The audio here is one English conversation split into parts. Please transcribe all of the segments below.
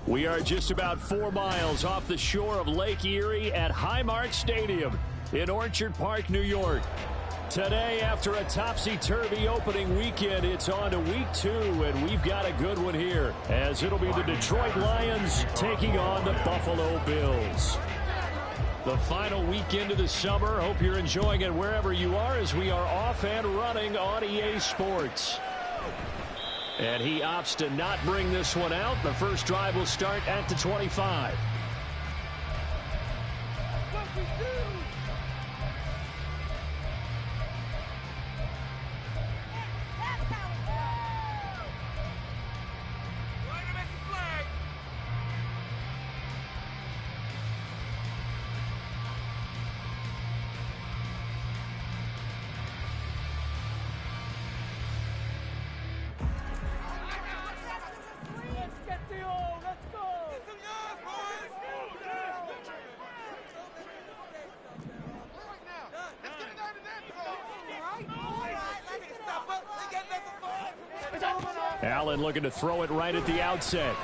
We are just about 4 miles off the shore of Lake Erie at Highmark Stadium in Orchard Park, New York. Today, after a topsy-turvy opening weekend, it's on to week 2, and we've got a good one here, as it'll be the Detroit Lions taking on the Buffalo Bills. The final weekend of the summer. Hope you're enjoying it wherever you are, as we are off and running on EA Sports. And he opts to not bring this one out. The first drive will start at the 25. Allen looking to throw it right at the outset.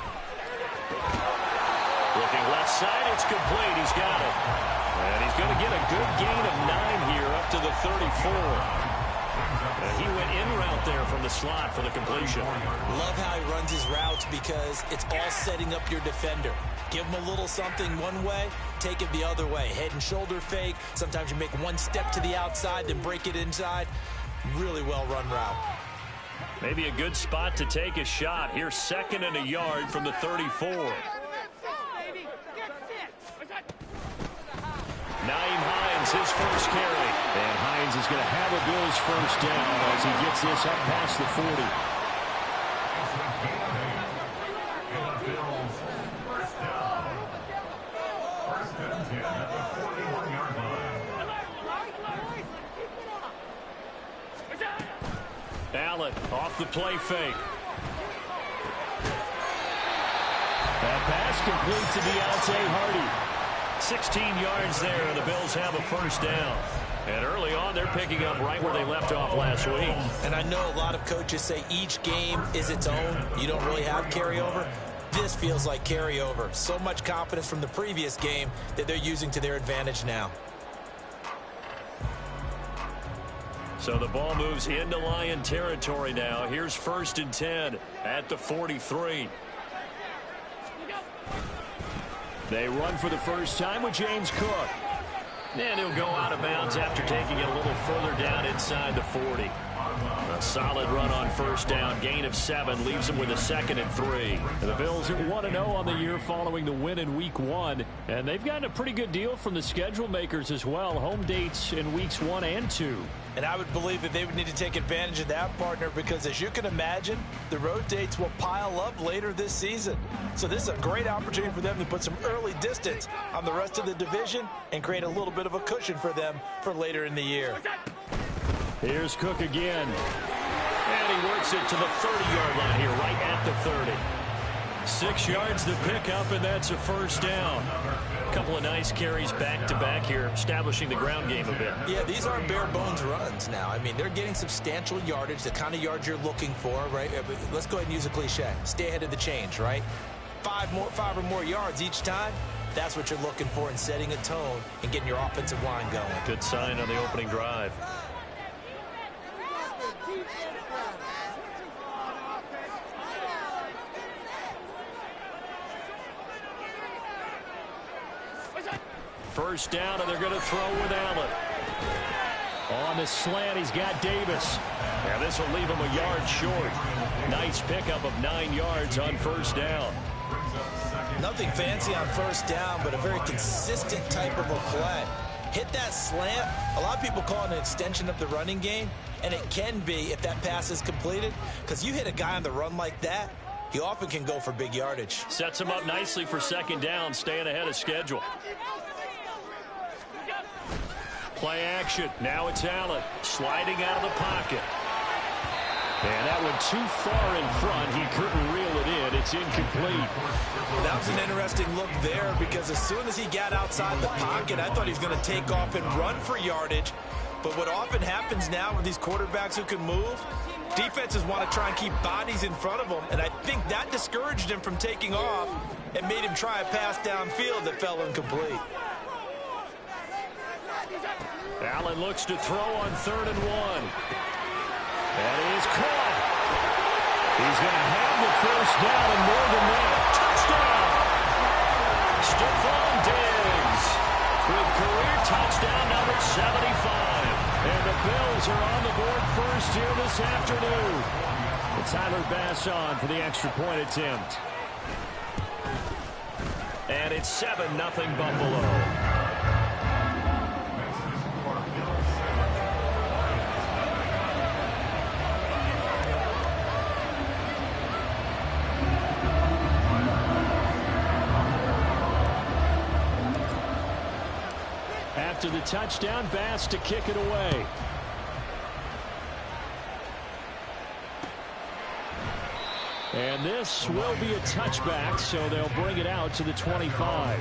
Looking left side, it's complete. He's got it. And he's going to get a good gain of 9 here up to the 34. He went in route there from the slot for the completion. Love how he runs his routes because it's all setting up your defender. Give him a little something one way, take it the other way. Head and shoulder fake. Sometimes you make one step to the outside, then break it inside. Really well run route. Maybe a good spot to take a shot. Here's 2nd and a yard from the 34. Naeem Hines, his first carry. And Hines is going to have a Bills first down as he gets this up past the 40. Allen off the play fake. That pass complete to Deontay Hardy. 16 yards there, and the Bills have a first down. And early on, they're picking up right where they left off last week. And I know a lot of coaches say each game is its own. You don't really have carryover. This feels like carryover. So much confidence from the previous game that they're using to their advantage now. So the ball moves into Lion territory now. Here's 1st and 10 at the 43. They run for the first time with James Cook. And he'll go out of bounds after taking it a little further down inside the 40. A solid run on first down. Gain of 7 leaves him with a 2nd and 3. The Bills are 1-0 on the year following the win in Week 1. And they've gotten a pretty good deal from the schedule makers as well. Home dates in Weeks 1 and 2. And I would believe that they would need to take advantage of that, partner, because as you can imagine, the road dates will pile up later this season. So this is a great opportunity for them to put some early distance on the rest of the division and create a little bit of a cushion for them for later in the year. Here's Cook again. And he works it to the 30-yard line here, right at the 30. 6 yards to pick up, and that's a first down. A couple of nice carries back-to-back here, establishing the ground game a bit. Yeah, these aren't bare-bones runs now. I mean, they're getting substantial yardage, the kind of yards you're looking for, right? Let's go ahead and use a cliche. Stay ahead of the change, right? 5 or more yards each time. That's what you're looking for in setting a tone and getting your offensive line going. Good sign on the opening drive. First down, and they're going to throw with Allen. On the slant, he's got Davis. And this will leave him a yard short. Nice pickup of 9 yards on first down. Nothing fancy on first down, but a very consistent type of a play. Hit that slant. A lot of people call it an extension of the running game, and it can be if that pass is completed, because you hit a guy on the run like that, he often can go for big yardage. Sets him up nicely for 2nd down, staying ahead of schedule. Play action. Now it's Allen sliding out of the pocket. And that went too far in front. He couldn't reel it in. It's incomplete. That was an interesting look there because as soon as he got outside the pocket, I thought he was going to take off and run for yardage. But what often happens now with these quarterbacks who can move, Defenses want to try and keep bodies in front of them, and I think that discouraged him from taking off and made him try a pass downfield that fell incomplete. Allen looks to throw on 3rd and 1. And he is caught. He's going to have the first down and more than that. Touchdown! Stephon Diggs with career touchdown number 75. And the Bills are on the board first here this afternoon. And Tyler Bass on for the extra point attempt. And it's 7-0 Buffalo. After the touchdown, Bass to kick it away. And this will be a touchback, so they'll bring it out to the 25.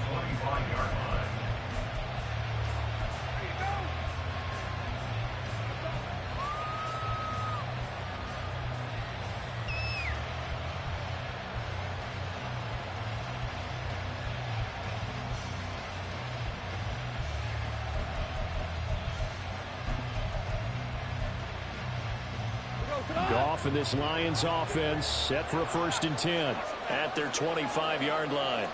Goff and this Lions offense set for a 1st and 10 at their 25-yard line.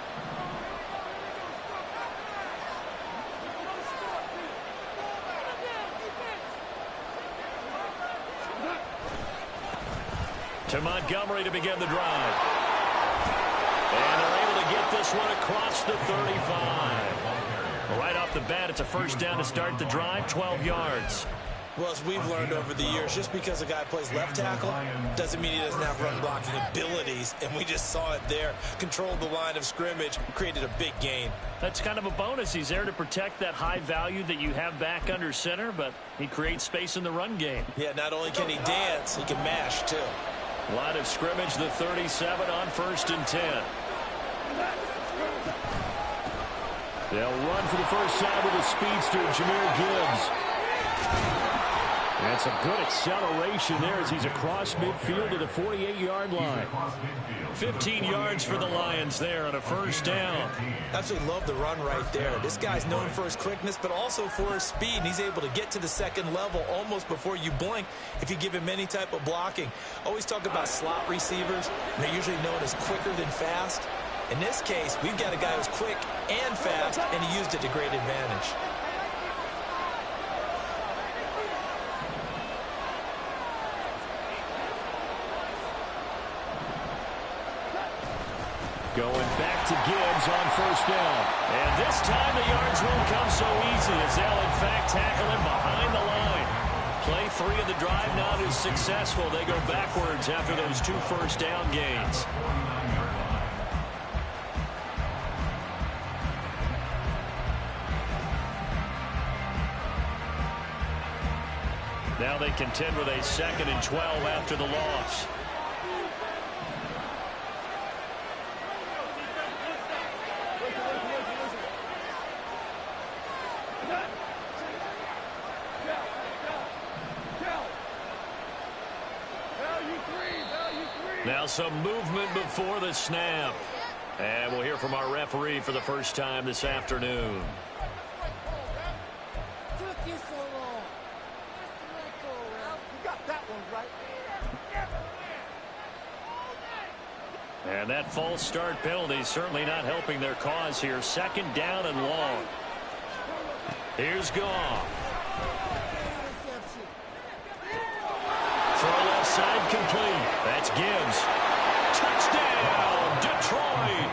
To Montgomery to begin the drive. And they're able to get this one across the 35. Right off the bat, it's a 1st down to start the drive, 12 yards. Well, as we've learned over the years, just because a guy plays left tackle doesn't mean he doesn't have run blocking abilities, and we just saw it there. Controlled the line of scrimmage, created a big gain. That's kind of a bonus. He's there to protect that high value that you have back under center, but he creates space in the run game. Yeah, not only can he dance, he can mash, too. Line of scrimmage, the 37 on 1st and 10. They'll run for the first time with a speedster, Jahmyr Gibbs. That's a good acceleration there as he's across midfield to the 48-yard line. 15 yards for the Lions there on a 1st down. Absolutely love the run right there. This guy's known for his quickness, but also for his speed, and he's able to get to the 2nd level almost before you blink if you give him any type of blocking. Always talk about slot receivers. They're usually known as quicker than fast. In this case, we've got a guy who's quick and fast, and he used it to great advantage. Going back to Gibbs on 1st down. And this time the yards won't come so easy as they'll in fact tackle him behind the line. Play 3 of the drive not as successful. They go backwards after those 2 1st down gains. Now they contend with a 2nd and 12 after the loss. Now some movement before the snap. And we'll hear from our referee for the first time this afternoon. And that false start penalty is certainly not helping their cause here. 2nd down and long. Here's Goff. Throw left side complete. That's Gibbs. Touchdown, Detroit.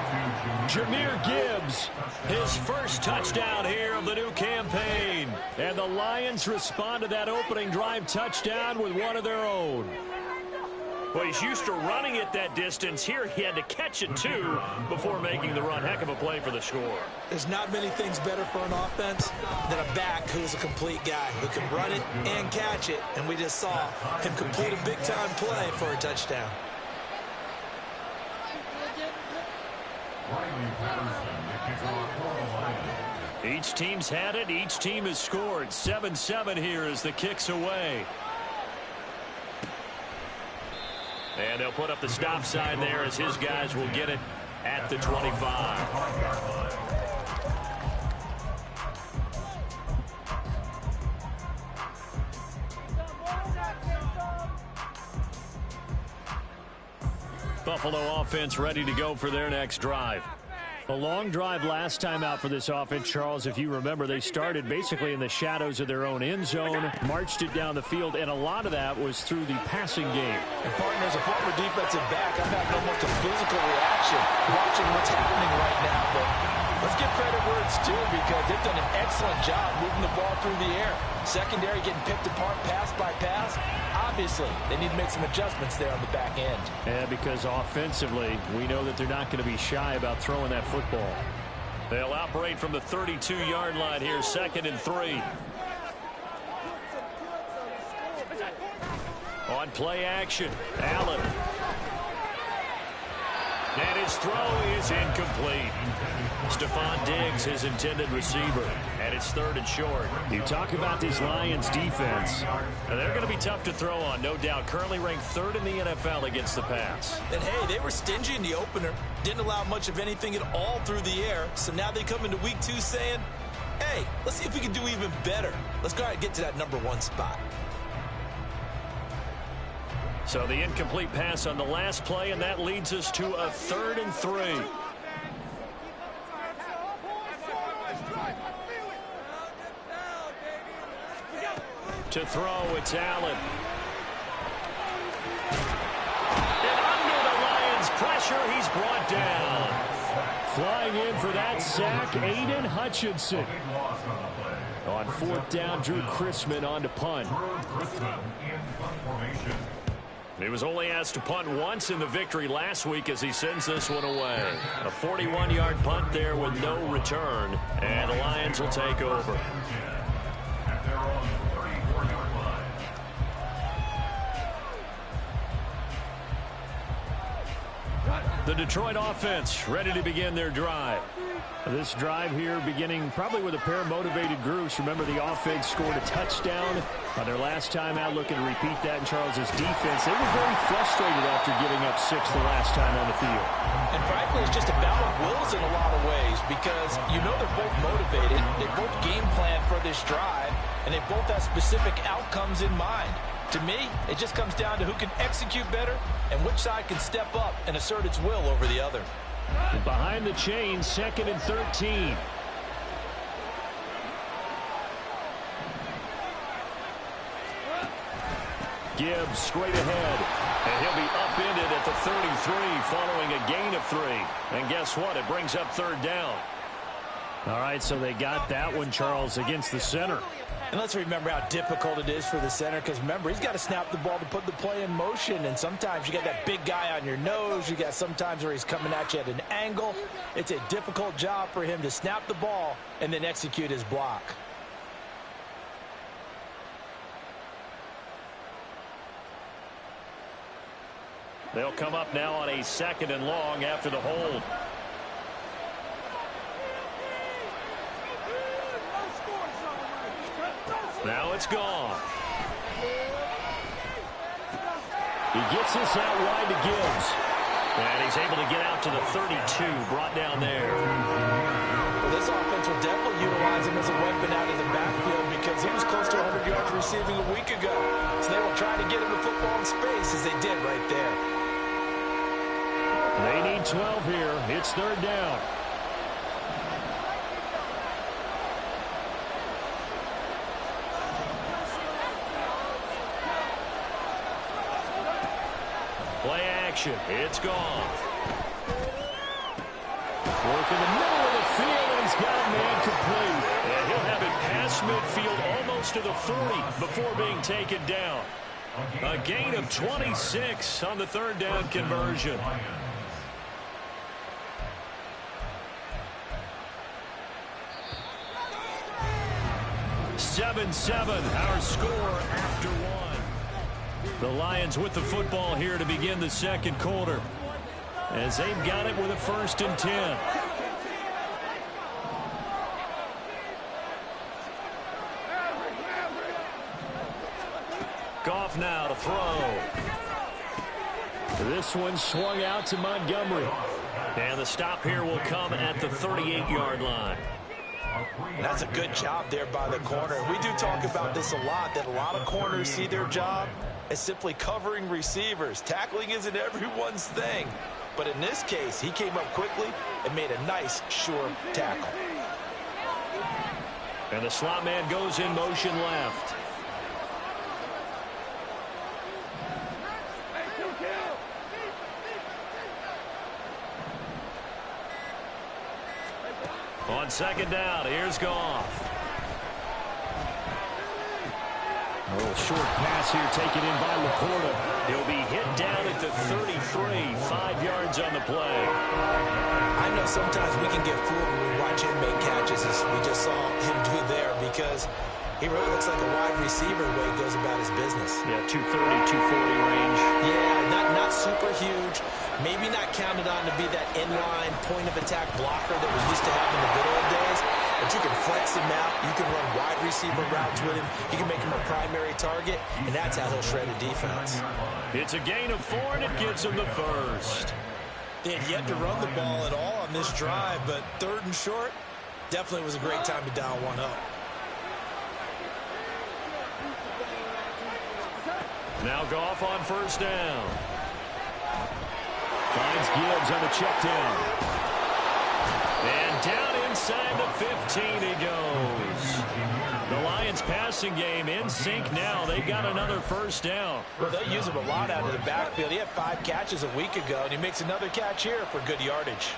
Jahmyr Gibbs, his 1st touchdown here of the new campaign. And the Lions respond to that opening drive touchdown with one of their own. Well, he's used to running it that distance. Here he had to catch it, too, before making the run. Heck of a play for the score. There's not many things better for an offense than a back who's a complete guy who can run it and catch it. And we just saw him complete a big-time play for a touchdown. Each team's had it. Each team has scored. 7-7 here as the kick's away. And they'll put up the stop sign there as his guys will get it at the 25. Buffalo offense ready to go for their next drive. A long drive last time out for this offense, Charles. If you remember, they started basically in the shadows of their own end zone, marched it down the field, and a lot of that was through the passing game. And partner, as a former defensive back, I'm having almost a physical reaction watching what's happening right now. But let's give credit where it's due, because they've done an excellent job moving the ball through the air. Secondary getting picked apart pass by pass. Obviously, they need to make some adjustments there on the back end. Yeah, because offensively, we know that they're not going to be shy about throwing that football. They'll operate from the 32-yard line here, 2nd and 3. On play action, Allen. And his throw is incomplete. Stephon Diggs, his intended receiver. And it's 3rd and short. You talk about this Lions defense. They're going to be tough to throw on, no doubt. Currently ranked 3rd in the NFL against the pass. And, hey, they were stingy in the opener. Didn't allow much of anything at all through the air. So now they come into week 2 saying, hey, let's see if we can do even better. Let's go ahead and get to that number 1 spot. So the incomplete pass on the last play, and that leads us to a 3rd and 3. To throw, it's Allen. And under the Lions' pressure, he's brought down. Flying in for that sack, Aiden Hutchinson. On 4th down, Drew Chrisman on to punt. He was only asked to punt once in the victory last week as he sends this one away. A 41-yard punt there with no return, and the Lions will take over. The Detroit offense ready to begin their drive. This drive here beginning probably with a pair of motivated groups. Remember, the offense scored a touchdown on their last time out, looking to repeat that in Charles's defense. They were very frustrated after giving up 6 the last time on the field. And frankly, it's just a battle of wills in a lot of ways, because you know they're both motivated. They both game plan for this drive, and they both have specific outcomes in mind. To me, it just comes down to who can execute better and which side can step up and assert its will over the other. Behind the chains, 2nd and 13. Gibbs straight ahead. And he'll be upended at the 33 following a gain of 3. And guess what? It brings up 3rd down. All right, so they got that one, Charles, against the center. And let's remember how difficult it is for the center, because remember, he's got to snap the ball to put the play in motion, and sometimes you got that big guy on your nose. You got sometimes where he's coming at you at an angle. It's a difficult job for him to snap the ball and then execute his block. They'll come up now on a 2nd and long after the hold. Now it's gone. He gets this out wide to Gibbs. And he's able to get out to the 32, brought down there. Well, this offense will definitely utilize him as a weapon out of the backfield, because he was close to 100 yards receiving a week ago. So they will try to get him the football in space, as they did right there. They need 12 here. It's 3rd down. Play action. It's gone. Work in the middle of the field, and he's got a man complete. And he'll have it past midfield almost to the 40 before being taken down. A gain of 26 on the 3rd down conversion. Seven, our score after 1. The Lions with the football here to begin the 2nd quarter, as they've got it with a 1st and 10. Goff now to throw. This one swung out to Montgomery. And the stop here will come at the 38-yard line. That's a good job there by the corner. We do talk about this a lot, that a lot of corners see their job as simply covering receivers. Tackling isn't everyone's thing. But in this case, he came up quickly and made a nice, sure tackle. And the slot man goes in motion left. On second down, here's Goff. A little short pass here taken in by Laporta. He'll be hit down at the 33, 5 yards on the play. I know sometimes we can get fooled when we watch him make catches, as we just saw him do there, because he really looks like a wide receiver the way he goes about his business. Yeah, 230, 240 range. Yeah, not super huge. Maybe not counted on to be that inline point-of-attack blocker that we used to have in the good old days. But you can flex him out. You can run wide receiver routes with him. You can make him a primary target, and that's how he'll shred a defense. It's a gain of 4, and it gives him the first. They had yet to run the ball at all on this drive, but 3rd and short definitely was a great time to dial one up. Now Goff on first down. Finds Gibbs on the check down. And down inside the 15 he goes. The Lions passing game in sync now. They got another first down. Well, they'll use him a lot out of the backfield. He had 5 catches a week ago, and he makes another catch here for good yardage.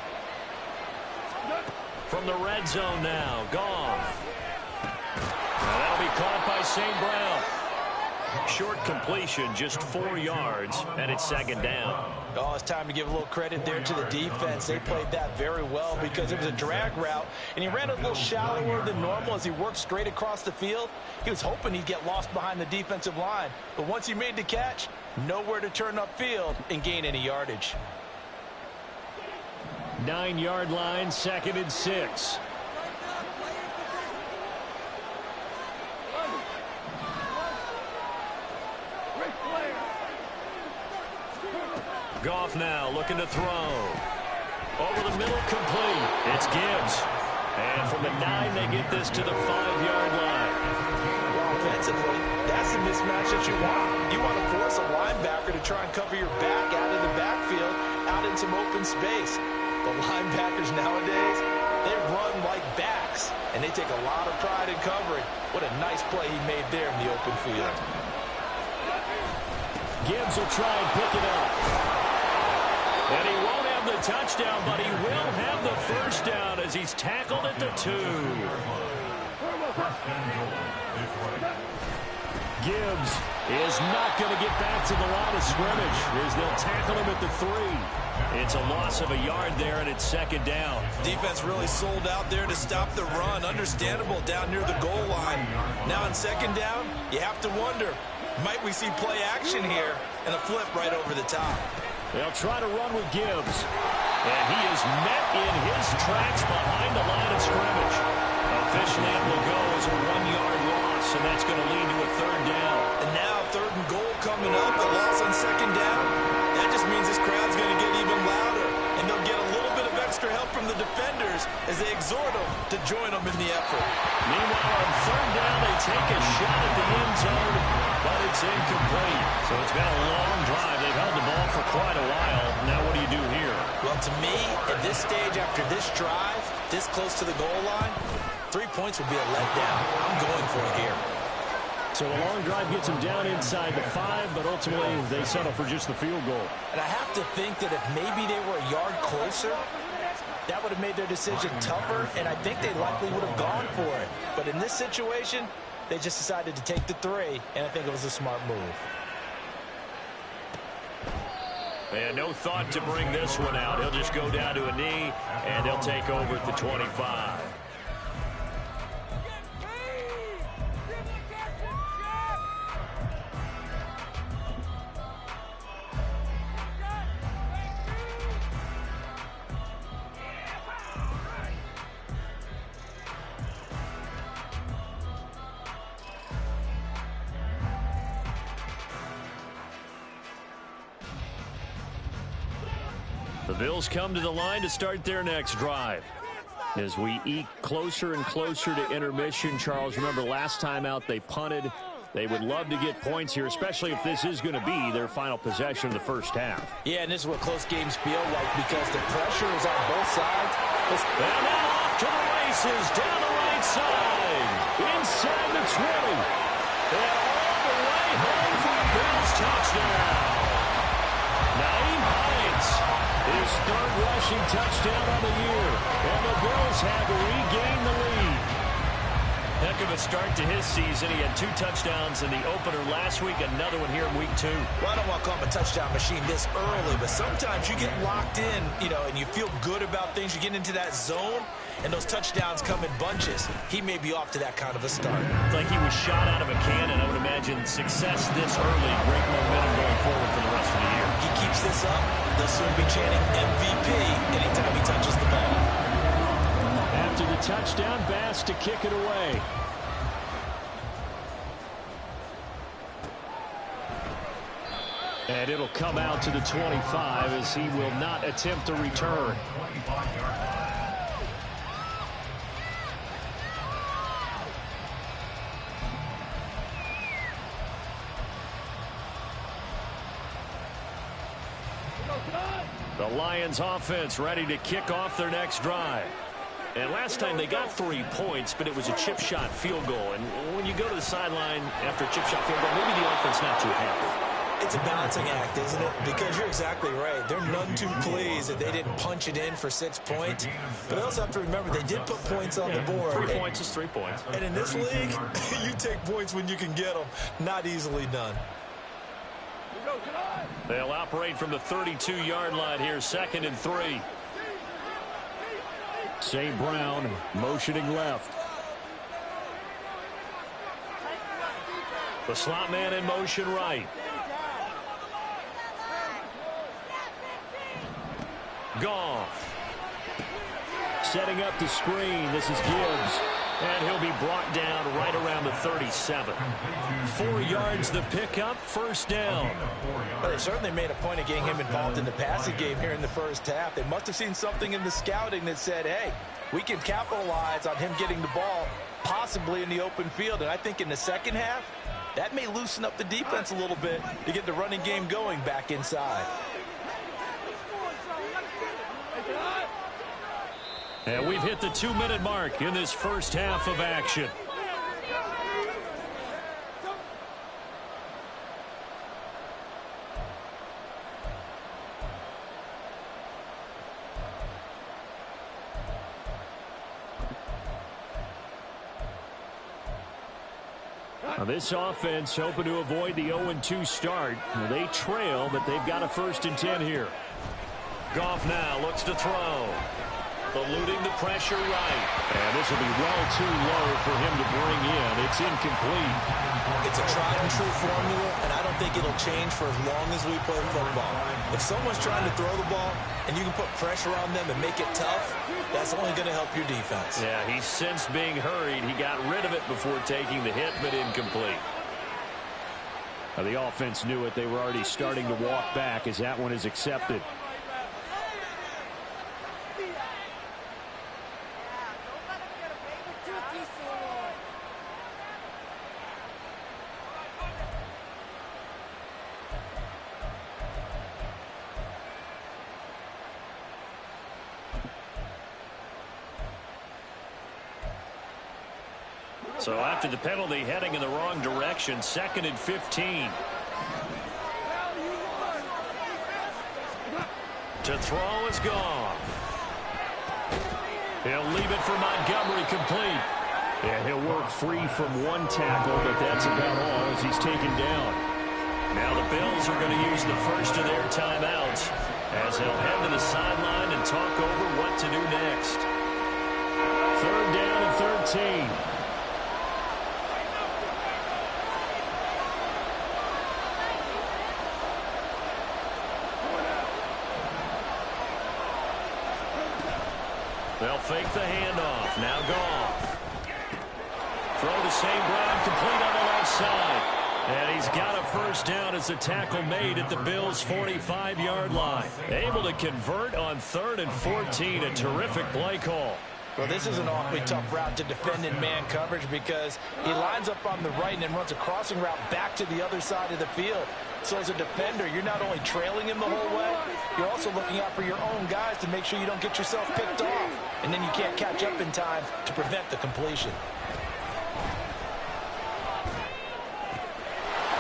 From the red zone now, Goff. Now that'll be caught by St. Brown. Short completion, just 4 yards, and it's second down. Oh, it's time to give a little credit there to the defense. They played that very well because it was a drag route, and he ran a little shallower than normal as he worked straight across the field. He was hoping he'd get lost behind the defensive line, but once he made the catch, nowhere to turn upfield and gain any yardage. 9-yard line, 2nd and 6. Goff now looking to throw. Over the middle, complete. It's Gibbs. And from the 9, they get this to the 5-yard line. Well, offensively, that's the mismatch that you want. You want to force a linebacker to try and cover your back out of the backfield, out in some open space. The linebackers nowadays, they run like backs, and they take a lot of pride in covering. What a nice play he made there in the open field. Gibbs will try and pick it up. And he won't have the touchdown, but he will have the first down as he's tackled at the 2. Gibbs is not going to get back to the line of scrimmage as they'll tackle him at the 3. It's a loss of a yard there, and it's second down. Defense really sold out there to stop the run. Understandable down near the goal line. Now on second down, you have to wonder, might we see play action here and a flip right over the top? They'll try to run with Gibbs. And he is met in his tracks behind the line of scrimmage. Officially, it will go as a 1-yard loss, and that's going to lead to a 3rd down. And now 3rd and goal coming up, the loss on second down. That just means this crowd's going to get even louder, and they'll get a little bit of extra help from the defenders as they exhort them to join them in the effort. Meanwhile, on 3rd down, they take a shot at the end zone, but it's incomplete. So it's been a long drive. They've held the ball for quite a while. Now what do you do here? Well, to me, at this stage, after this drive, this close to the goal line, 3 points would be a letdown. I'm going for it here. So a long drive gets them down inside the 5, but ultimately they settle for just the field goal. And I have to think that if maybe they were a yard closer, that would have made their decision tougher, and I think they likely would have gone for it. But in this situation, they just decided to take the 3, and I think it was a smart move. And no thought to bring this one out. He'll just go down to a knee, and they'll take over at the 25. The Bills come to the line to start their next drive. As we eke closer and closer to intermission, Charles, remember last time out they punted. They would love to get points here, especially if this is going to be their final possession of the first half. Yeah, and this is what close games feel like because the pressure is on both sides. And now off to the races, down the right side, inside the 20. And all the way home for the Bills touchdown. Naeem Hines, his third rushing touchdown on the year. And the Bills have regained the lead. Heck of a start to his season. He had 2 touchdowns in the opener last week, another one here in week 2. Well, I don't want to call him a touchdown machine this early, but sometimes you get locked in, and you feel good about things. You get into that zone, and those touchdowns come in bunches. He may be off to that kind of a start. It's like he was shot out of a cannon. I would imagine success this early, great momentum going forward for the rest of the year. He keeps this up, they'll soon be chanting MVP anytime he touches the ball. After the touchdown, Bass to kick it away. And it'll come out to the 25 as he will not attempt a return. The Lions offense ready to kick off their next drive. And last time they got 3 points, but it was a chip shot field goal. And when you go to the sideline after a chip shot field goal, maybe the offense not too happy. It's a balancing act, isn't it? Because you're exactly right. They're none too pleased that they didn't punch it in for 6 points. But they also have to remember they did put points on the board. 3 points is 3 points. And in this league, you take points when you can get them. Not easily done. They'll operate from the 32-yard line here, 2nd and 3. St. Brown motioning left. The slot man in motion right. Goff. Setting up the screen. This is Gibbs. And he'll be brought down right around the 37. 4 yards the pickup, first down. Well, they certainly made a point of getting him involved in the passing game here in the first half. They must have seen something in the scouting that said, hey, we can capitalize on him getting the ball possibly in the open field. And I think in the second half, that may loosen up the defense a little bit to get the running game going back inside. And we've hit the 2-minute mark in this first half of action. Now this offense hoping to avoid the 0-2 start. They trail, but they've got a 1st and 10 here. Goff now looks to throw. Eluding the pressure right. And this will be well too low for him to bring in. It's incomplete. It's a tried and true formula, and I don't think it'll change for as long as we play football. If someone's trying to throw the ball and you can put pressure on them and make it tough, that's only going to help your defense. Yeah, he sensed being hurried. He got rid of it before taking the hit, but incomplete. Now, the offense knew it. They were already starting to walk back as that one is accepted. So after the penalty, heading in the wrong direction, 2nd and 15. To throw is Goff. He'll leave it for Montgomery complete. Yeah, he'll work free from one tackle, but that's about all as he's taken down. Now the Bills are going to use the first of their timeouts as they'll head to the sideline and talk over what to do next. 3rd down and 13. They'll fake the handoff. Now Goff. Throw to St. Brown, complete on the left side. And he's got a first down as the tackle made at the Bills' 45-yard line. Able to convert on 3rd and 14. A terrific play call. Well, this is an awfully tough route to defend in man coverage because he lines up on the right and then runs a crossing route back to the other side of the field. So as a defender, you're not only trailing him the whole way, you're also looking out for your own guys to make sure you don't get yourself picked off. And then you can't catch up in time to prevent the completion.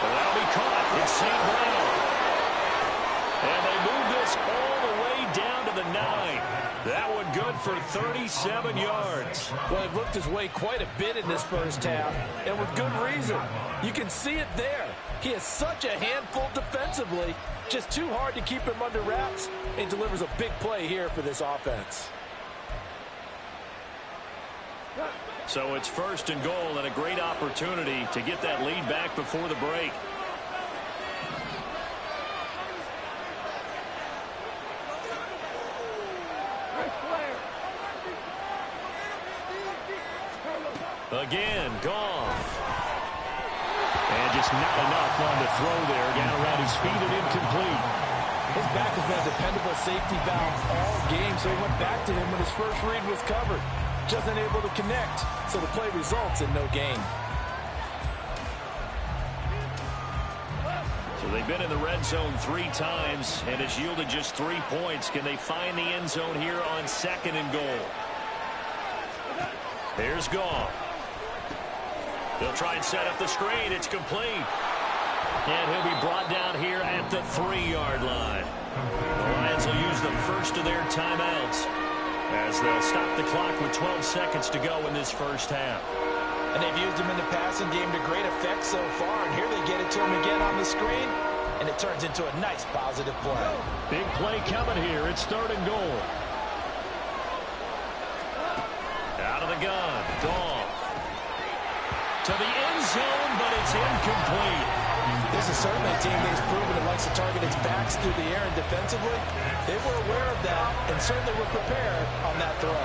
Well, that'll be caught. It's St. Brown. And they move this all the way down to the 9. That one good for 37 yards. Well, it looked his way quite a bit in this first half, and with good reason. You can see it there. He is such a handful defensively, just too hard to keep him under wraps, and delivers a big play here for this offense. So it's 1st and goal and a great opportunity to get that lead back before the break. Again, Goff. And just not enough on the throw there. Down around his feet and incomplete. His back has been a dependable safety valve all game, so he went back to him when his first read was covered. Just unable to connect, so the play results in no gain. So they've been in the red zone 3 times, and it's yielded just 3 points. Can they find the end zone here on 2nd and goal? Here's Goff. They'll try and set up the screen. It's complete. And he'll be brought down here at the 3-yard line. The Lions will use the first of their timeouts as they'll stop the clock with 12 seconds to go in this first half. And they've used him in the passing game to great effect so far. And here they get it to him again on the screen. And it turns into a nice positive play. Big play coming here. It's 3rd and goal. Out of the gun. Goff. To the end zone, but it's incomplete. This is certainly a team that has proven it likes to target its backs through the air and defensively. They were aware of that and certainly were prepared on that throw.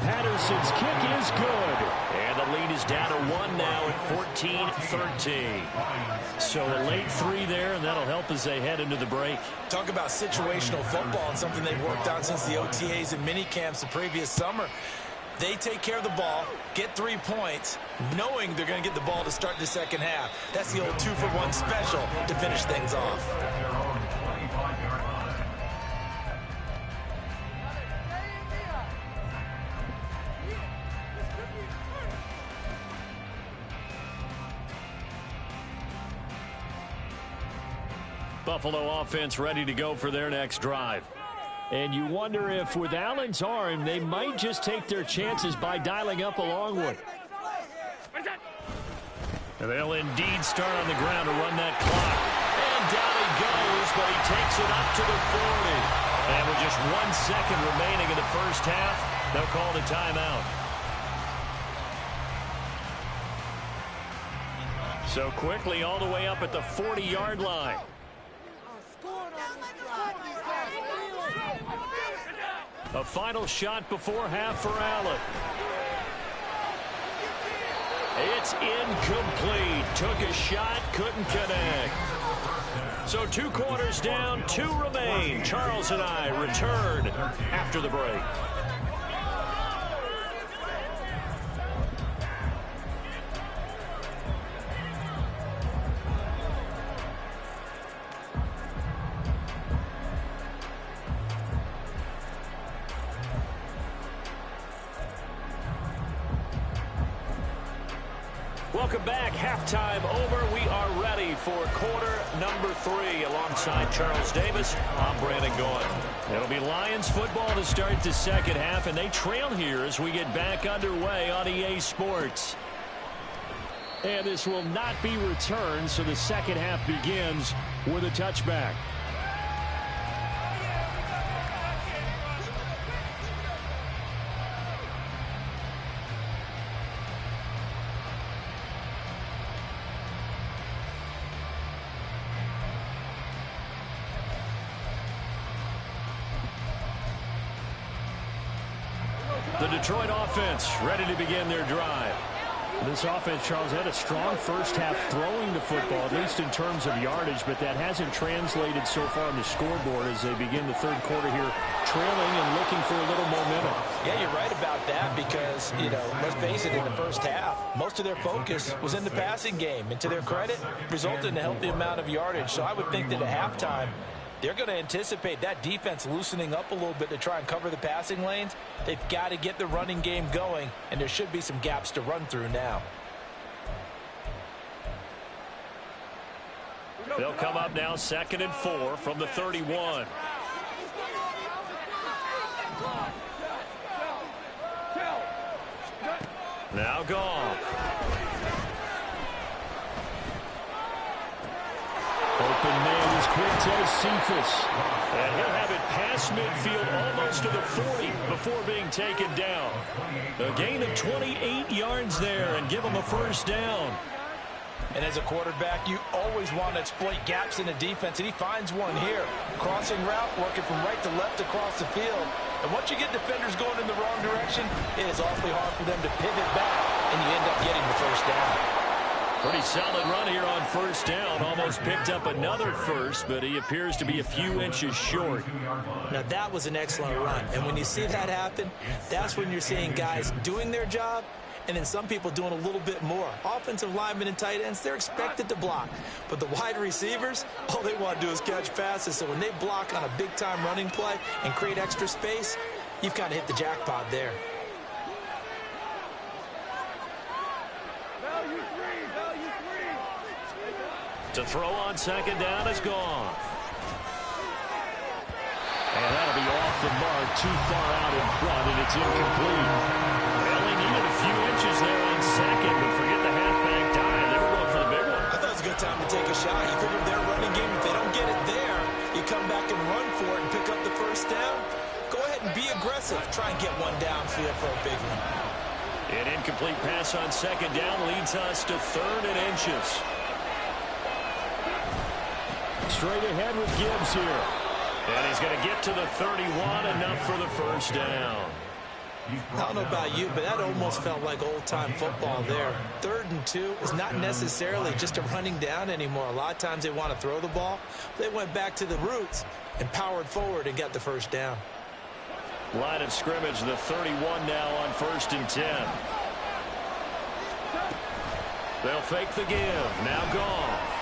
Patterson's kick is good. And the lead is down to 1 now at 14-13. So a late 3 there, and that'll help as they head into the break. Talk about situational football and something they've worked on since the OTAs and mini camps the previous summer. They take care of the ball, get 3 points, knowing they're going to get the ball to start the second half. That's the old 2-for-1 special to finish things off. Buffalo offense ready to go for their next drive. And you wonder if with Allen's arm, they might just take their chances by dialing up a long one. And they'll indeed start on the ground to run that clock. And down he goes, but he takes it up to the 40. And with just 1 second remaining in the first half, they'll call the timeout. So quickly all the way up at the 40-yard line. A final shot before half for Allen. It's incomplete. Took a shot, couldn't connect. So 2 quarters down, 2 remain. Charles and I return after the break. Welcome back. Halftime over. We are ready for quarter number 3 alongside Charles Davis. I'm Brandon Gordon. It'll be Lions football to start the second half, and they trail here as we get back underway on EA Sports. And this will not be returned, so the second half begins with a touchback. The Detroit offense ready to begin their drive. This offense, Charles, had a strong first half throwing the football, at least in terms of yardage, but that hasn't translated so far on the scoreboard as they begin the third quarter here, trailing and looking for a little momentum. Yeah, you're right about that because, let's face it, in the first half, most of their focus was in the passing game. And to their credit, resulted in a healthy amount of yardage. So I would think that at halftime, they're going to anticipate that defense loosening up a little bit to try and cover the passing lanes. They've got to get the running game going, and there should be some gaps to run through now. They'll come up now 2nd and 4 from the 31. Now Goff. Open man is Quintez Cephas. And he'll have it past midfield almost to the 40 before being taken down. A gain of 28 yards there and give him a first down. And as a quarterback, you always want to exploit gaps in the defense, and he finds one here. Crossing route, working from right to left across the field. And once you get defenders going in the wrong direction, it is awfully hard for them to pivot back, and you end up getting the first down. Pretty solid run here on first down. Almost picked up another first, but he appears to be a few inches short. Now, that was an excellent run. And when you see that happen, that's when you're seeing guys doing their job and then some people doing a little bit more. Offensive linemen and tight ends, they're expected to block. But the wide receivers, all they want to do is catch passes. So when they block on a big-time running play and create extra space, you've kind of hit the jackpot there. To throw on second down is Goff. And that'll be off the mark, too far out in front, and it's incomplete. Well, he needed a few inches there on second, but forget the halfback dive. They were going for the big one. I thought it was a good time to take a shot. You figure their running game, if they don't get it there, you come back and run for it and pick up the first down. Go ahead and be aggressive. Try and get one downfield for a big one. An incomplete pass on second down leads us to 3rd and inches. Straight ahead with Gibbs here. And he's going to get to the 31, enough for the first down. I don't know about you, but that almost felt like old-time football there. 3rd and 2 is not necessarily just a running down anymore. A lot of times they want to throw the ball. They went back to the roots and powered forward and got the first down. Line of scrimmage, the 31 now on 1st and 10. They'll fake the give. Now Goff.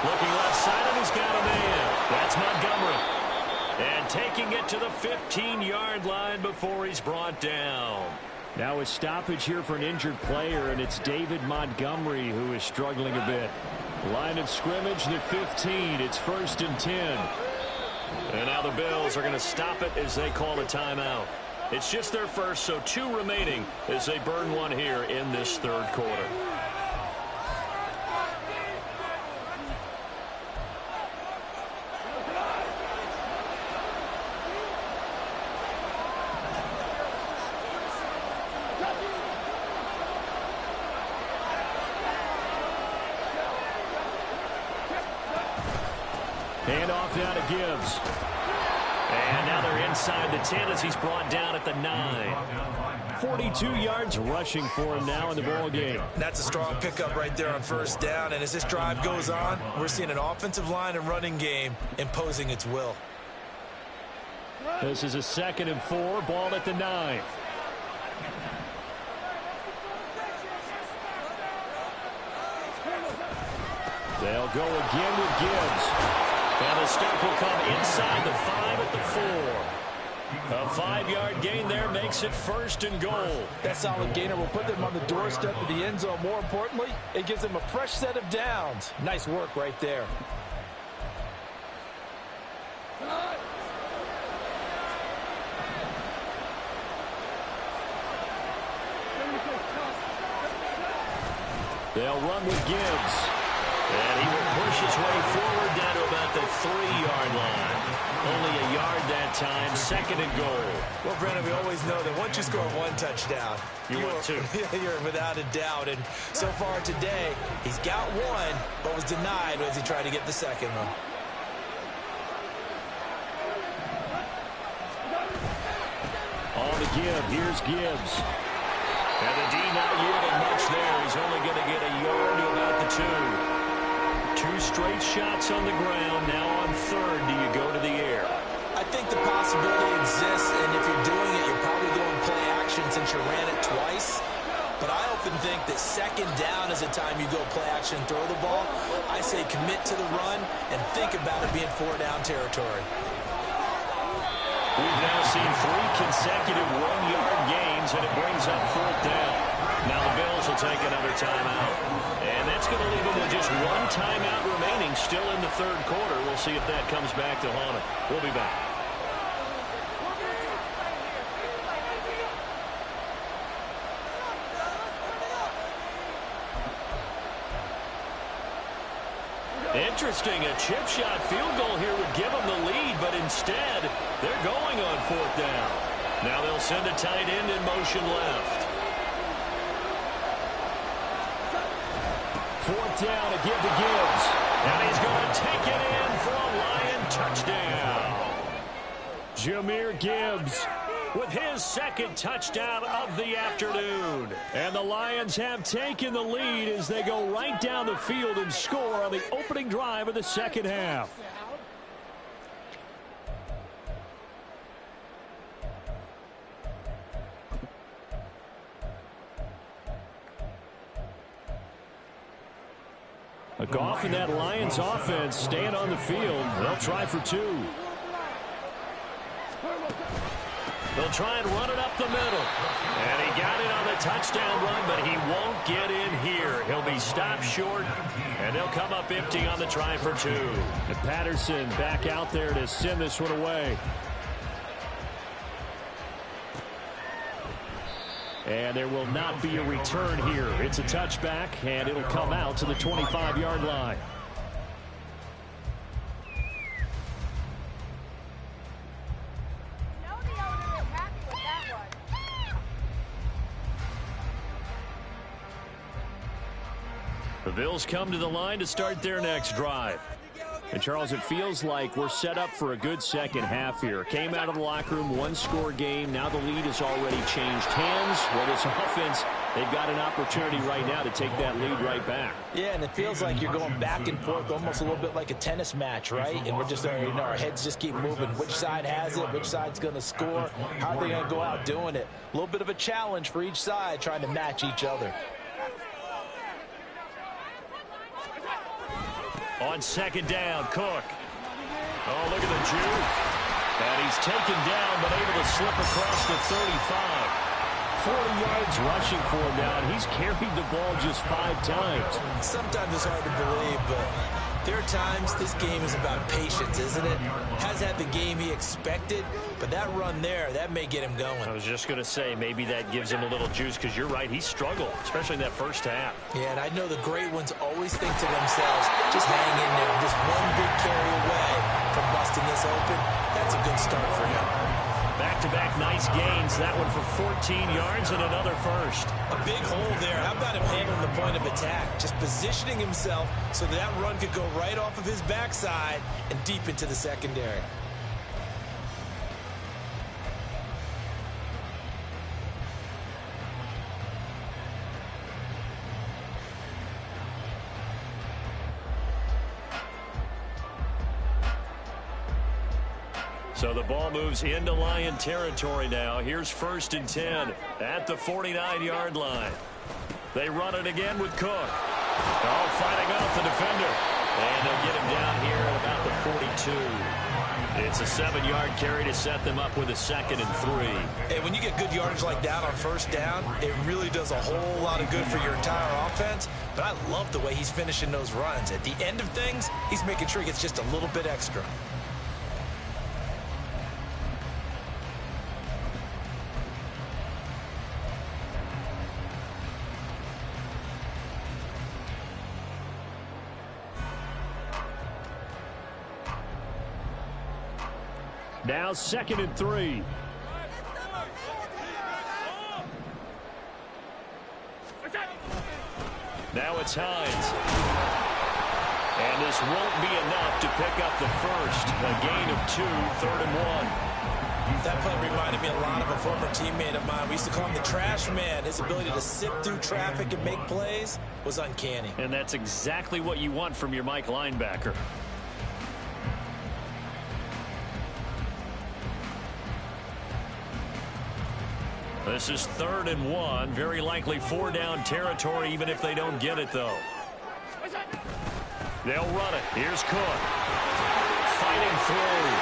Looking left side, and he's got a man. That's Montgomery. And taking it to the 15-yard line before he's brought down. Now a stoppage here for an injured player, and it's David Montgomery who is struggling a bit. Line of scrimmage, the 15. It's 1st and 10. And now the Bills are going to stop it as they call a timeout. It's just their first, so 2 remaining as they burn one here in this 3rd quarter. Hand off down to Gibbs. And now they're inside the 10 as he's brought down at the 9. 42 yards rushing for him now in the ball game. That's a strong pickup right there on first down. And as this drive goes on, we're seeing an offensive line and running game imposing its will. This is a 2nd and 4, ball at the 9. They'll go again with Gibbs. And the stop will come inside the 5 at the 4. A 5-yard gain there makes it 1st and goal. That solid gainer will put them on the doorstep of the end zone. More importantly, it gives them a fresh set of downs. Nice work right there. They'll run with Gibbs. And he will push his way forward down to about the 3-yard line. Only a yard that time, 2nd and goal. Well, Brandon, we always know that once you score 1 touchdown, you want 2. You're without a doubt. And so far today, he's got 1, but was denied as he tried to get the 2nd one. On the give. Here's Gibbs. And the D not yielding much there. He's only going to get a yard to about the 2. 2 straight shots on the ground. Now on third, do you go to the air? I think the possibility exists, and if you're doing it, you're probably going play action since you ran it twice. But I often think that second down is a time you go play action and throw the ball. I say commit to the run and think about it being 4-down territory. We've now seen 3 consecutive 1-yard gains, and it brings up 4th down. Now the Bills will take another timeout. And that's going to leave them with just 1 timeout remaining still in the 3rd quarter. We'll see if that comes back to haunt them. We'll be back. Interesting, a chip shot field goal here would give them the lead, but instead, they're going on 4th down. Now they'll send a tight end in motion left. 4th down to give to Gibbs. And he's going to take it in for a Lion touchdown. Jahmyr Gibbs with his 2nd touchdown of the afternoon. And the Lions have taken the lead as they go right down the field and score on the opening drive of the 2nd half. Goff and that Lions offense staying on the field. They'll try for 2. They'll try and run it up the middle. And he got it on the touchdown run, but he won't get in here. He'll be stopped short, and they'll come up empty on the try for 2. And Patterson back out there to send this one away. And there will not be a return here. It's a touchback, and it'll come out to the 25-yard line. The Bills come to the line to start their next drive. And, Charles, it feels like we're set up for a good second half here. Came out of the locker room, 1-score game. Now the lead has already changed hands. Well, this offense, they've got an opportunity right now to take that lead right back. Yeah, and it feels like you're going back and forth, almost a little bit like a tennis match, right? And we're just, our heads just keep moving. Which side has it? Which side's going to score? How are they going to go out doing it? A little bit of a challenge for each side, trying to match each other. On 2nd down, Cook. Oh, look at the juke. And he's taken down, but able to slip across the 35. 40 yards rushing for him now, and he's carried the ball just 5 times. Sometimes it's hard to believe, but there are times this game is about patience, isn't it? Has had the game he expected, but that run there, that may get him going. I was just going to say, maybe that gives him a little juice, because you're right, he struggled, especially in that first half. Yeah, and I know the great ones always think to themselves, just hang in there, just one big carry away from busting this open. That's a good start for him. Back-to-back nice gains. That one for 14 yards and another first. A big hole there. How about him handling the point of attack? Just positioning himself so that run could go right off of his backside and deep into the secondary. So the ball moves into Lion territory now. Here's 1st and 10 at the 49-yard line. They run it again with Cook. Oh, fighting off the defender. And they'll get him down here at about the 42. It's a 7-yard carry to set them up with a 2nd and 3. And when you get good yardage like that on 1st down, it really does a whole lot of good for your entire offense. But I love the way he's finishing those runs. At the end of things, he's making sure he gets just a little bit extra. Now 2nd and 3. Now it's Hines. And this won't be enough to pick up the first. A gain of 2, 3rd and 1. That play reminded me a lot of a former teammate of mine. We used to call him the trash man. His ability to sift through traffic and make plays was uncanny. And that's exactly what you want from your Mike linebacker. This is 3rd and 1. Very likely 4-down territory, even if they don't get it, though. They'll run it. Here's Cook. Fighting through.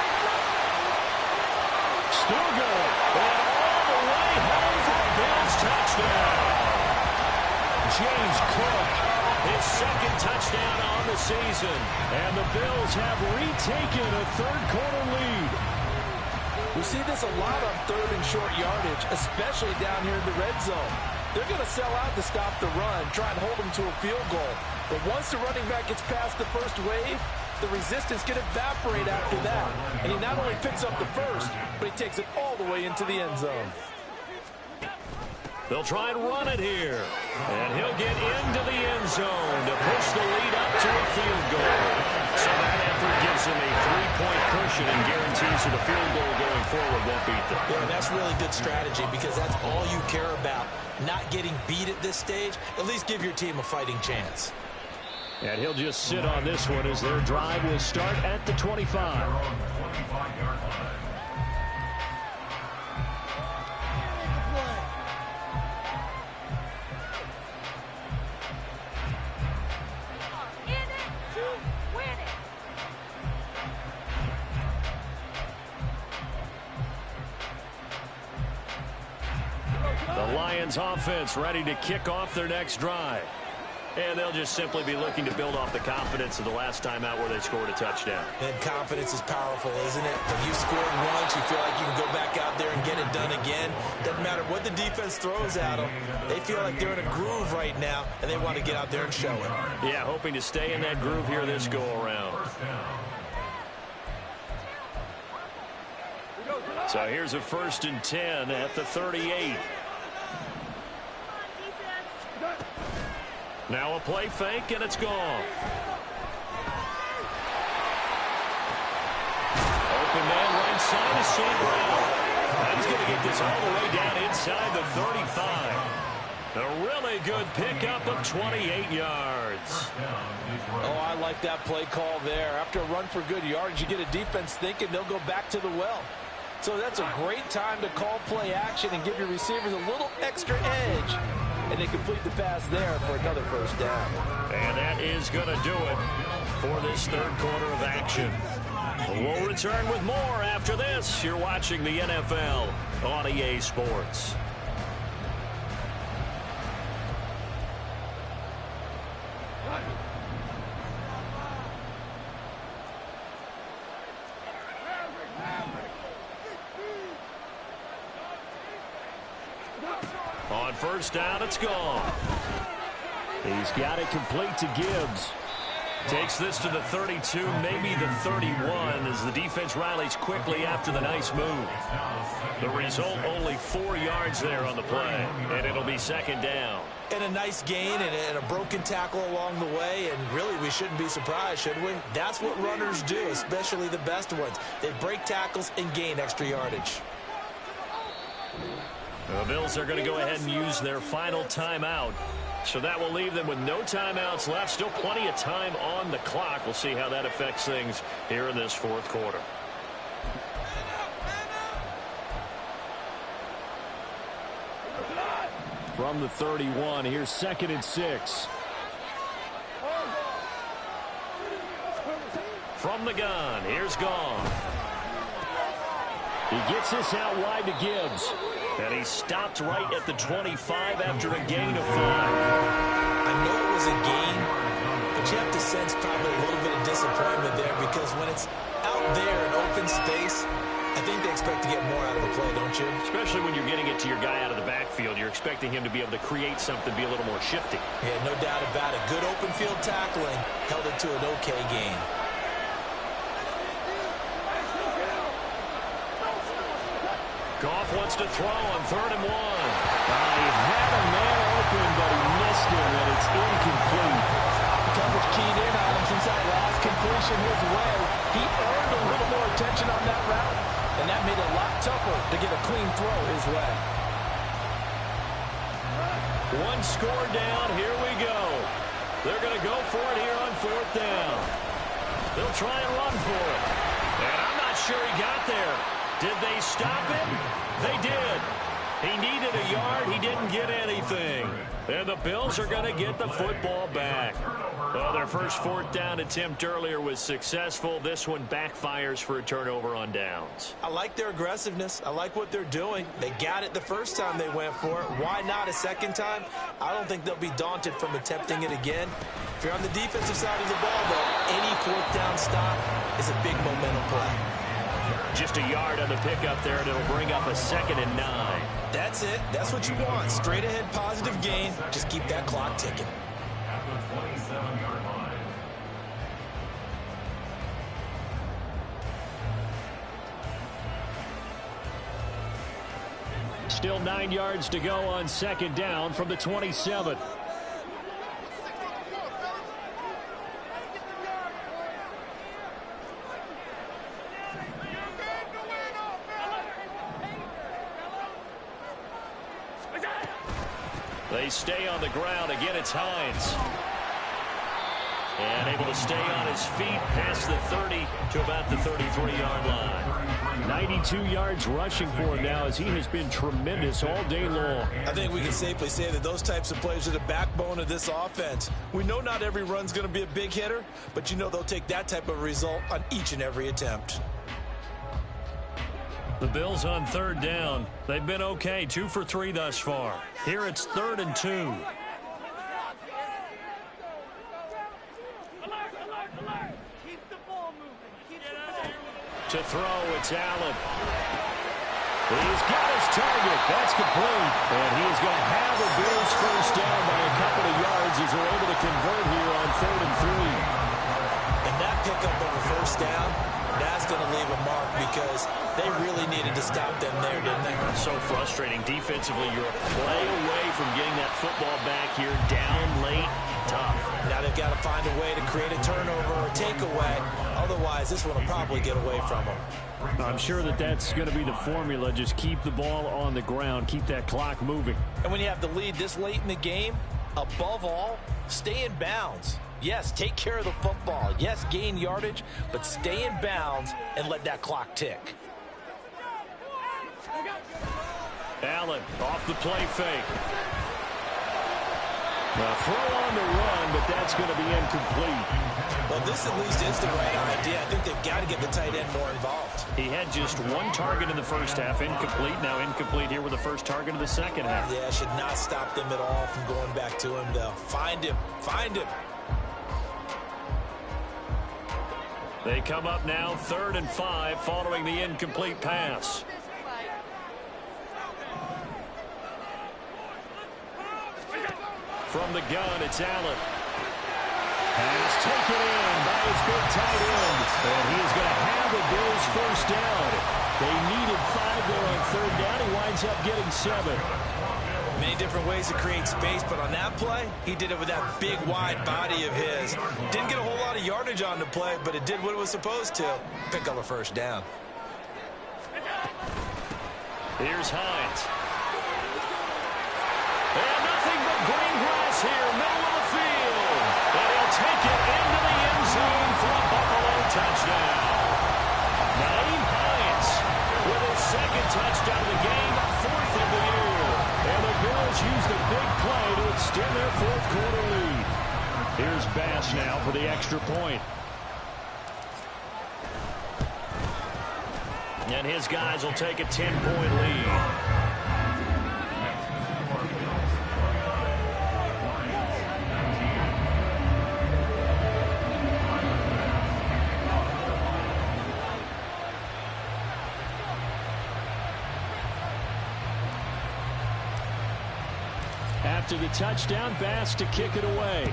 Still good. And all the way home for a Bills touchdown. James Cook, his 2nd touchdown on the season. And the Bills have retaken a 3rd-quarter lead. We see this a lot on 3rd and short yardage, especially down here in the red zone. They're going to sell out to stop the run, try and hold them to a field goal. But once the running back gets past the first wave, the resistance can evaporate after that. And he not only picks up the first, but he takes it all the way into the end zone. They'll try and run it here. And he'll get into the end zone to push the lead up to a field goal. So that effort gives him a 3-point cushion and guarantees that a field goal going forward won't beat them. Yeah, and that's really good strategy because that's all you care about. Not getting beat at this stage. At least give your team a fighting chance. And he'll just sit on this one as their drive will start at the 25. The Lions offense ready to kick off their next drive. And they'll just simply be looking to build off the confidence of the last time out where they scored a touchdown. And confidence is powerful, isn't it? When you scored once, you feel like you can go back out there and get it done again. Doesn't matter what the defense throws at them. They feel like they're in a groove right now, and they want to get out there and show it. Yeah, hoping to stay in that groove here this go-around. So here's a 1st and 10 at the 38. Now a play fake, and it's gone. Open man right side is St. Brown. He's going to get this all the way down inside the 35. A really good pickup of 28 yards. Oh, I like that play call there. After a run for good yards, you get a defense thinking they'll go back to the well. So that's a great time to call play action and give your receivers a little extra edge. And they complete the pass there for another 1st down. And that is going to do it for this 3rd quarter of action. We'll return with more after this. You're watching the NFL on EA Sports. On 1st down, it's gone. He's got it complete to Gibbs. Takes this to the 32, maybe the 31, as the defense rallies quickly after the nice move. The result, only 4 yards there on the play, and it'll be 2nd down. And a nice gain and a broken tackle along the way, and really we shouldn't be surprised, should we? That's what runners do, especially the best ones. They break tackles and gain extra yardage. The Bills are going to go ahead and use their final timeout. So that will leave them with no timeouts left. Still plenty of time on the clock. We'll see how that affects things here in this 4th quarter. From the 31, here's 2nd and 6. From the gun, here's Gone. He gets this out wide to Gibbs. And he stopped right at the 25 after a gain of 5. I know it was a gain, but you have to sense probably a little bit of disappointment there because when it's out there in open space, I think they expect to get more out of the play, don't you? Especially when you're getting it to your guy out of the backfield. You're expecting him to be able to create something, be a little more shifty. Yeah, no doubt about it. Good open field tackling held it to an okay gain. Goff wants to throw on 3rd and 1. He had a man open, but he missed him, and it's incomplete. Coverage keyed in on him since that last completion his way. He earned a little more attention on that route, and that made it a lot tougher to get a clean throw his way. One score down. Here we go. They're going to go for it here on 4th down. They'll try and run for it. And I'm not sure he got there. Did they stop him? They did. He needed a yard. He didn't get anything. And the Bills are going to get the football back. Well, their first 4th down attempt earlier was successful. This one backfires for a turnover on downs. I like their aggressiveness. I like what they're doing. They got it the first time they went for it. Why not a second time? I don't think they'll be daunted from attempting it again. If you're on the defensive side of the ball, though, any 4th down stop is a big momentum play. Just a yard on the pickup there, and it'll bring up a 2nd and 9. That's it. That's what you want. Straight ahead positive gain. Just keep that clock ticking. Still 9 yards to go on 2nd down from the 27. They stay on the ground. Again, it's Hines. And able to stay on his feet past the 30 to about the 33-yard line. 92 yards rushing for him now as he has been tremendous all day long. I think we can safely say that those types of plays are the backbone of this offense. We know not every run's going to be a big hitter, but you know they'll take that type of result on each and every attempt. The Bills on 3rd down. They've been okay, 2 for 3 thus far. Here it's 3rd and 2. To throw, it's Allen. He's got his target. That's complete. And he is going to have the Bills first down by a couple of yards as they're able to convert here on 3rd and 3. And that pickup of a first down, that's going to leave a mark because they really needed to stop them there, didn't they? So frustrating. Defensively, you're a play away from getting that football back here down late. Tough. Now they've got to find a way to create a turnover or a takeaway. Otherwise, this one will probably get away from them. I'm sure that that's going to be the formula. Just keep the ball on the ground. Keep that clock moving. And when you have the lead this late in the game, above all, stay in bounds. Yes, take care of the football. Yes, gain yardage, but stay in bounds and let that clock tick. Allen off the play fake. Now throw on the run, but that's going to be incomplete. Well, this at least is the right idea. I think they've got to get the tight end more involved. He had just 1 target in the first half, incomplete. Now incomplete here with the first target of the second half. Yeah, should not stop them at all from going back to him, though. Find him. Find him. They come up now 3rd and 5 following the incomplete pass. From the gun, it's Allen. Pass taken in by his big tight end. And he is going to have the Bills first down. They needed 5 there on 3rd down. He winds up getting 7. Many different ways to create space, but on that play, he did it with that big, wide body of his. Didn't get a whole lot of yardage on the play, but it did what it was supposed to. Pick up a first down. Here's Hines. And nothing but green grass here, middle of the field. And he'll take it into the end zone for a Buffalo touchdown. Naeem Hines with his 2nd touchdown of the game, 4th of the year. And the Bills use the big play to extend their 4th quarter lead. Here's Bass now for the extra point. And his guys will take a 10-point lead. After the touchdown, Bass to kick it away.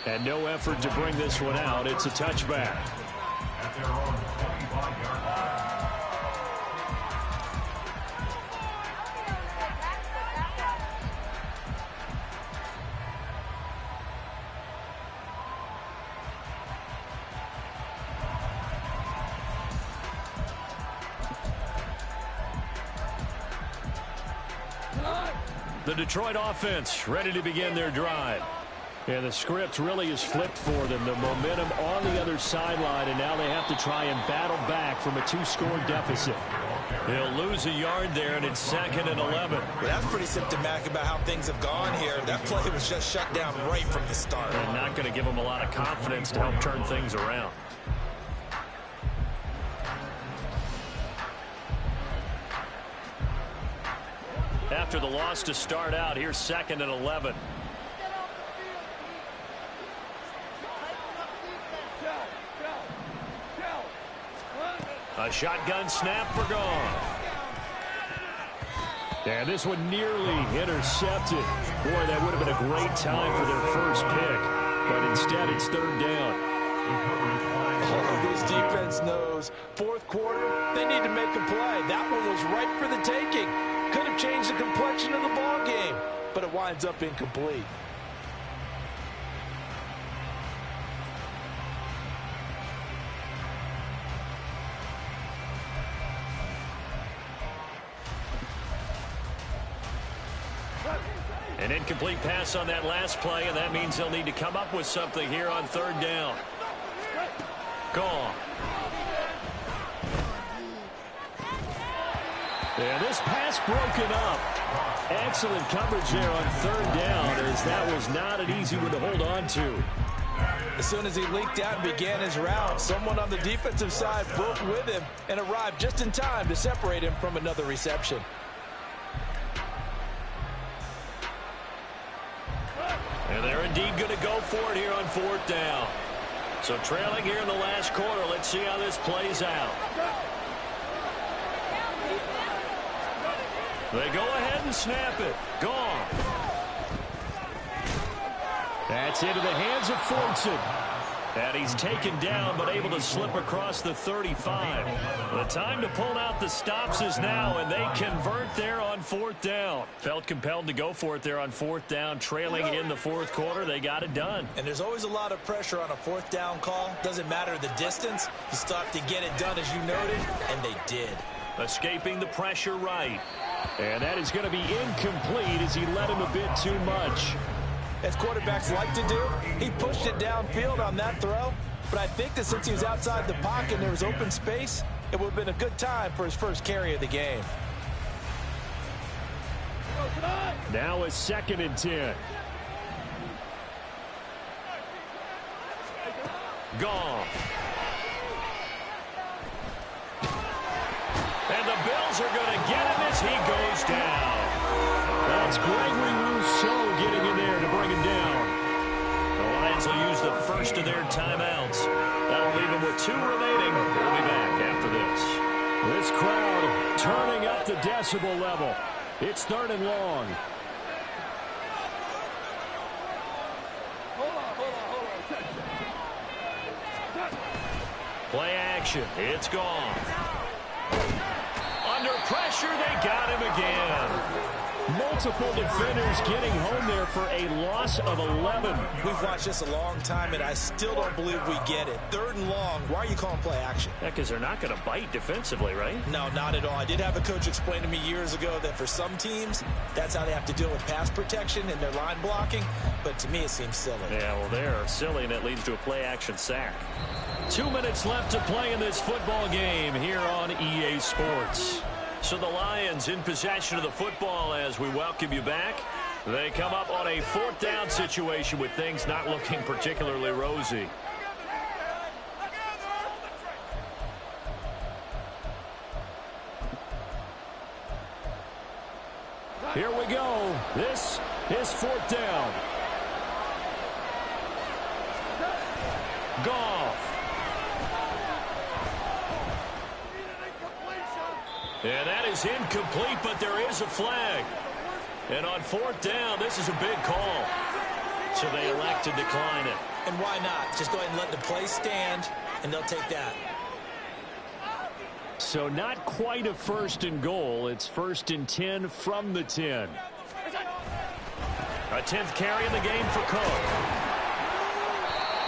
And no effort to bring this one out. It's a touchback. The Detroit offense ready to begin their drive. And the script really is flipped for them. The momentum on the other sideline, and now they have to try and battle back from a 2-score deficit. He'll lose a yard there, and it's 2nd and 11. Well, that's pretty symptomatic about how things have gone here. That play was just shut down right from the start. And not going to give them a lot of confidence to help turn things around. After the loss to start out, here's 2nd and 11. A shotgun snap for gone. And this one nearly intercepted. Boy, that would have been a great time for their first pick. But instead, it's 3rd down. Oh, this defense knows. 4th quarter, they need to make a play. That one was ripe for the taking. Could have changed the complexion of the ball game, but it winds up incomplete. An incomplete pass on that last play, and that means they'll need to come up with something here on 3rd down. Gone. And this pass broken up. Excellent coverage there on 3rd down, as that was not an easy one to hold on to. As soon as he leaked out and began his route, someone on the defensive side broke with him and arrived just in time to separate him from another reception. And they're indeed going to go for it here on 4th down. So trailing here in the last quarter, let's see how this plays out. They go ahead and snap it. Gone. That's into the hands of Fortson. And he's taken down, but able to slip across the 35. The time to pull out the stops is now, and they convert there on 4th down. Felt compelled to go for it there on 4th down, trailing in the 4th quarter. They got it done. And there's always a lot of pressure on a 4th down call. Doesn't matter the distance. You still have to get it done, as you noted, and they did. Escaping the pressure right. And that is going to be incomplete as he let him a bit too much. As quarterbacks like to do, he pushed it downfield on that throw. But I think that since he was outside the pocket and there was open space, it would have been a good time for his first carry of the game. Now a 2nd and 10. Gone. And the Bills are going to get him as he goes down. That's Gregory Rousseau getting in there to bring him down. The Lions will use the first of their timeouts. That'll leave them with 2 remaining. We'll be back after this. This crowd turning up the decibel level. It's 3rd and long. Play action. It's gone. Under pressure, they got him again. Multiple defenders getting home there for a loss of 11. We've watched this a long time, and I still don't believe we get it. 3rd and long. Why are you calling play action? Yeah, because they're not going to bite defensively, right? No, not at all. I did have a coach explain to me years ago that for some teams, that's how they have to deal with pass protection and their line blocking. But to me, it seems silly. Yeah, well, they're silly, and it leads to a play-action sack. 2 minutes left to play in this football game here on EA Sports. So the Lions in possession of the football as we welcome you back. They come up on a 4th down situation with things not looking particularly rosy. Here we go. This is 4th down. Goff. And that is incomplete, but there is a flag. And on 4th down, this is a big call. So they elect to decline it. And why not? Just go ahead and let the play stand, and they'll take that. So not quite a 1st and goal. It's 1st and 10 from the 10. A 10th carry in the game for Cook.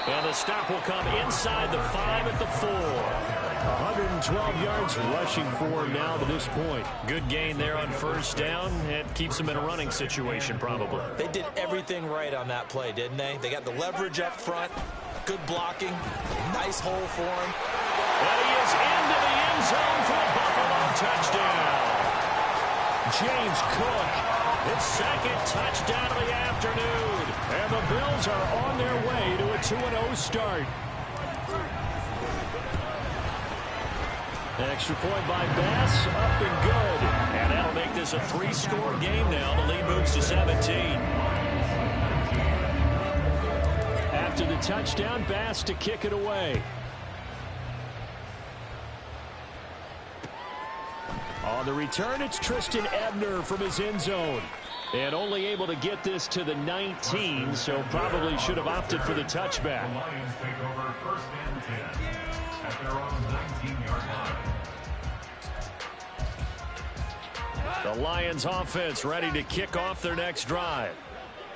And the stop will come inside the 5 at the 4. 112 yards rushing for him now to this point. Good gain there on first down. It keeps him in a running situation probably. They did everything right on that play, didn't they? They got the leverage up front, good blocking, nice hole for him. And he is into the end zone for a Buffalo touchdown. James Cook, his second touchdown of the afternoon. And the Bills are on their way to a 2-0 start. Extra point by Bass, up and good. And that'll make this a 3-score game now. The lead moves to 17. After the touchdown, Bass to kick it away. On the return, it's Tristan Ebner from his end zone. And only able to get this to the 19, so probably should have opted for the touchback. The Lions take over 1st and 10 at their own 19-yard line. The Lions offense ready to kick off their next drive.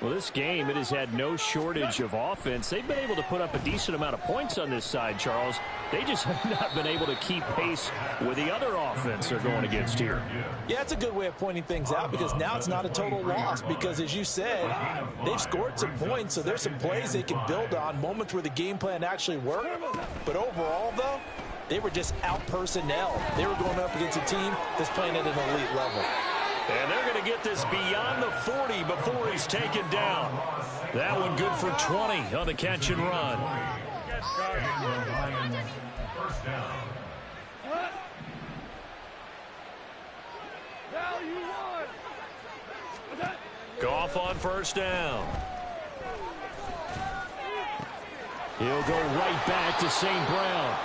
Well, this game, it has had no shortage of offense. They've been able to put up a decent amount of points on this side, Charles. They just have not been able to keep pace with the other offense they're going against here. Yeah, it's a good way of pointing things out because now it's not a total loss because, as you said, they've scored some points, so there's some plays they can build on, moments where the game plan actually worked. But overall, though, they were just out-personnel. They were going up against a team that's playing at an elite level. And they're going to get this beyond the 40 before he's taken down. That one good for 20 on the catch and run. First down. Goff on first down. He'll go right back to St. Brown.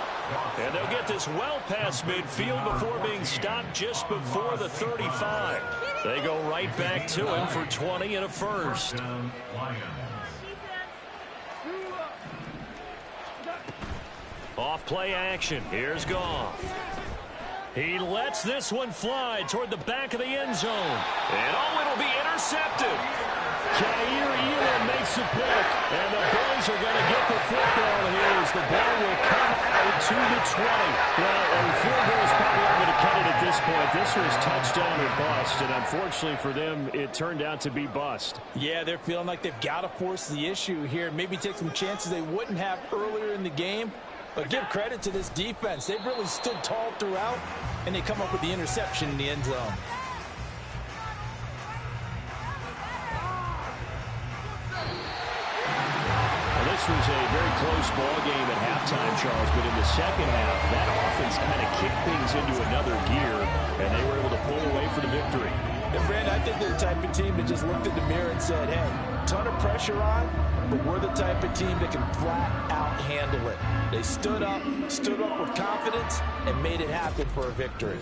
And they'll get this well past midfield before being stopped just before the 35. They go right back to him for 20 and a first. Off play action. Here's Goff. He lets this one fly toward the back of the end zone. And it'll be intercepted. Jair Elam makes a pick, and the Bills are going to get the football here as the ball will come out to the 20. Well, and field goal is probably not going to cut it at this point. This was touchdown or bust, and unfortunately for them, it turned out to be bust. Yeah, they're feeling like they've got to force the issue here, maybe take some chances they wouldn't have earlier in the game. But give credit to this defense. They've really stood tall throughout, and they come up with the interception in the end zone. This was a very close ball game at halftime, Charles, but in the second half, that offense kind of kicked things into another gear, and they were able to pull away for the victory. And, Brandon, I think they're the type of team that just looked in the mirror and said, hey, ton of pressure on, but we're the type of team that can flat out handle it. They stood up with confidence, and made it happen for a victory.